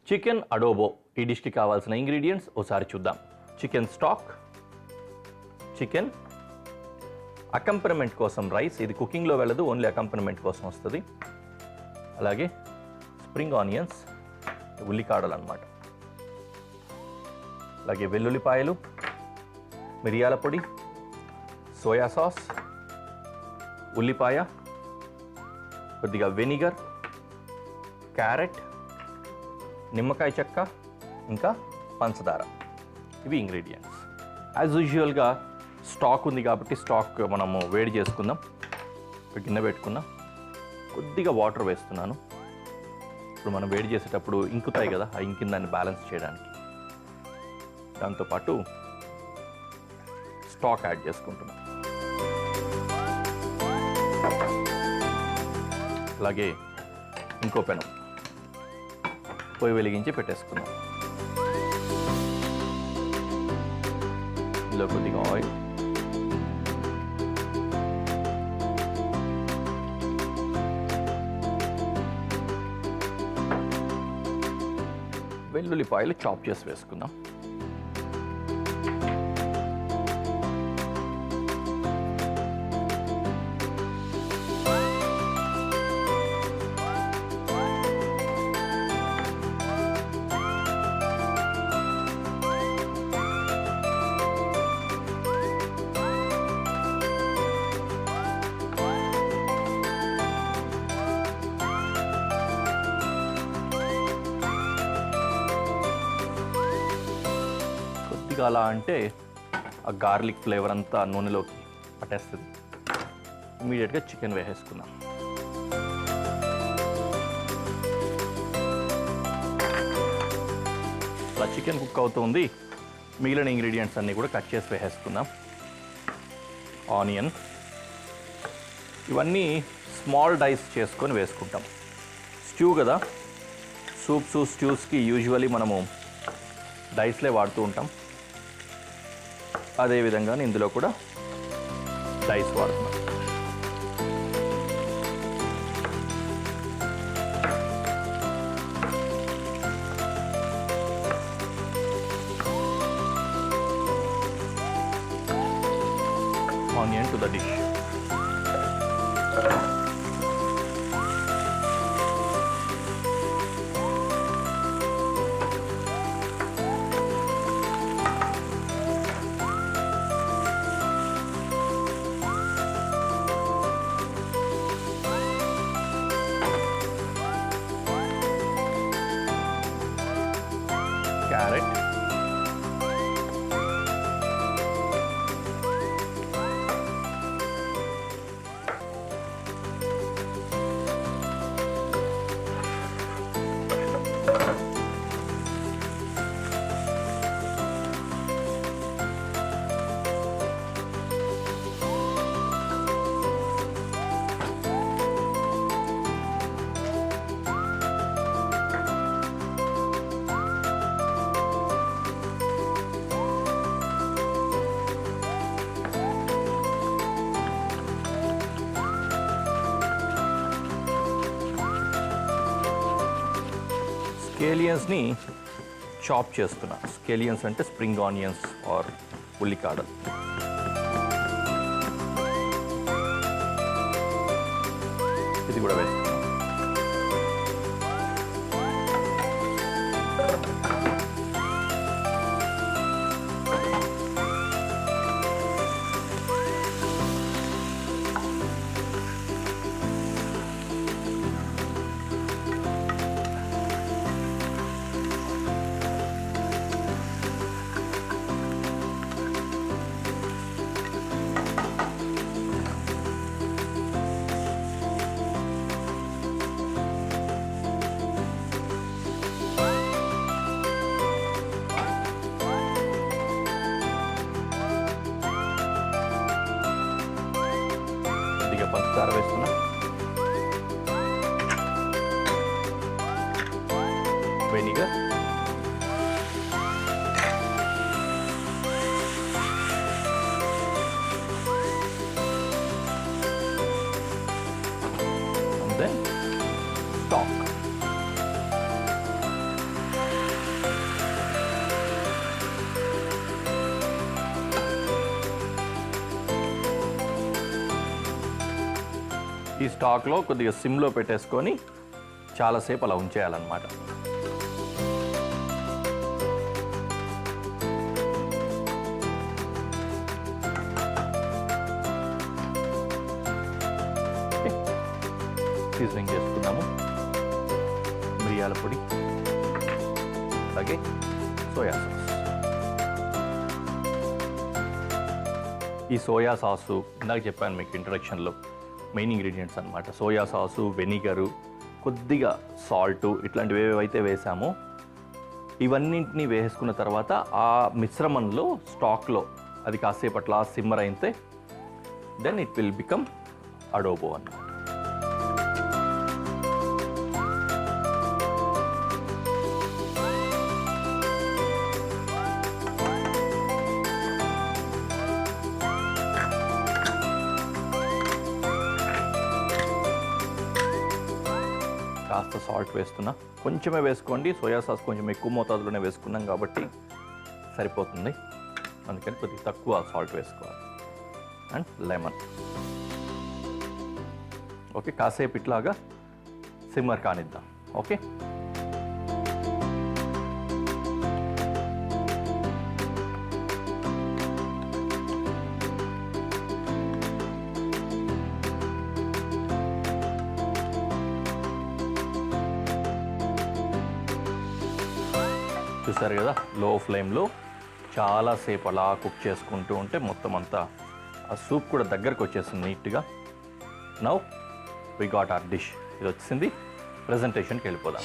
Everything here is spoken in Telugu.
చికెన్ అడోబో ఈ డిష్కి కావాల్సిన ఇంగ్రీడియంట్స్ ఒకసారి చూద్దాం. చికెన్ స్టాక్, చికెన్, అకంపనమెంట్ కోసం రైస్, ఇది కుకింగ్లో వెళ్ళదు, ఓన్లీ అకంపనమెంట్ కోసం వస్తుంది. అలాగే స్ప్రింగ్ ఆనియన్స్, ఉల్లికాడలు అన్నమాట. అలాగే వెల్లుల్లిపాయలు, మిరియాల పొడి, సోయా సాస్, ఉల్లిపాయ, కొద్దిగా వెనిగర్, క్యారెట్, నిమ్మకాయ చెక్క, ఇంకా పంచదార. ఇవి ఇంగ్రీడియంట్స్. యాజ్ యూజువల్గా స్టాక్ ఉంది కాబట్టి స్టాక్ మనము వేడి చేసుకుందాం. ఒక గిన్నె పెట్టుకుందాం. కొద్దిగా వాటర్ వేస్తున్నాను. ఇప్పుడు మనం వేడి చేసేటప్పుడు ఇంకుతాయి కదా, ఆ ఇంకిన దాన్ని బ్యాలెన్స్ చేయడానికి. దాంతోపాటు స్టాక్ యాడ్ చేసుకుంటున్నాం. అలాగే ఇంకో పెనం పొయ్యి వెలిగించి పెట్టేసుకుందాం. ఇందులో కొద్దిగా ఆయిల్, వెల్లుల్లిపాయలు చాప్ చేసి వేసుకుందాం. అలా అంటే ఆ గార్లిక్ ఫ్లేవర్ అంతా నూనెలోకి పట్టేస్తుంది. ఇమీడియట్గా చికెన్ వేసేసుకుందాం. అలా చికెన్ కుక్ అవుతుంది. మిగిలిన ఇంగ్రీడియంట్స్ అన్నీ కూడా కట్ చేసి వేసేసుకుందాం. ఆనియన్, ఇవన్నీ స్మాల్ డైస్ చేసుకొని వేసుకుంటాం. స్ట్యూ కదా, సూప్స్ స్ట్యూస్కి యూజువల్లీ మనము డైస్లే వాడుతూ ఉంటాం. అదేవిధంగా ఇందులో కూడా డైస్ వాడుతున్నాం. Onion to the dish. Carrot, స్కేలియన్స్ని చాప్ చేస్తున్నా. స్కేలియన్స్ అంటే స్ప్రింగ్ ఆనియన్స్ ఆర్ ఉల్లికాడలు. ఇది కూడా వేస్తున్నాం. ఈ స్టాక్లో కొద్దిగా సిమ్లో పెట్టేసుకొని చాలాసేపు అలా ఉంచేయాలన్నమాట. సీజనింగ్ చేసుకున్నాము. మిరియాల పొడి, అలాగే సోయా సాస్. ఈ సోయా సాసు ఇందాక చెప్పాను మీకు ఇంట్రడక్షన్లో, మెయిన్ ఇంగ్రీడియంట్స్ అన్నమాట. సోయా సాసు, వెనిగరు, కొద్దిగా సాల్టు, ఇట్లాంటివి ఏవైతే వేసామో ఇవన్నింటినీ వేసుకున్న తర్వాత ఆ మిశ్రమంలో స్టాక్లో అది కాసేపు అట్లా సిమ్మర్ అయితే దెన్ ఇట్ విల్ బికమ్ అడోబో అన్నమాట. కాస్త సాల్ట్ వేస్తున్నా, కొంచెమే వేసుకోండి. సోయా సాస్ కొంచెం ఎక్కువ మోతాదులోనే వేసుకున్నాం కాబట్టి సరిపోతుంది, అందుకని కొద్దిగా తక్కువ సాల్ట్ వేసుకోవాలి. And lemon. ఓకే, కాసేపు ఇట్లాగా సిమ్మర్ కానిద్దాం. ఓకే, చూసారు కదా, లో ఫ్లేమ్లో చాలాసేపు అలా కుక్ చేసుకుంటూ ఉంటే మొత్తం అంతా ఆ సూప్ కూడా దగ్గరకు వచ్చేసింది నీట్గా. Now we got our dish. ఇది వచ్చింది, ప్రజెంటేషన్కి వెళ్ళిపోదాం.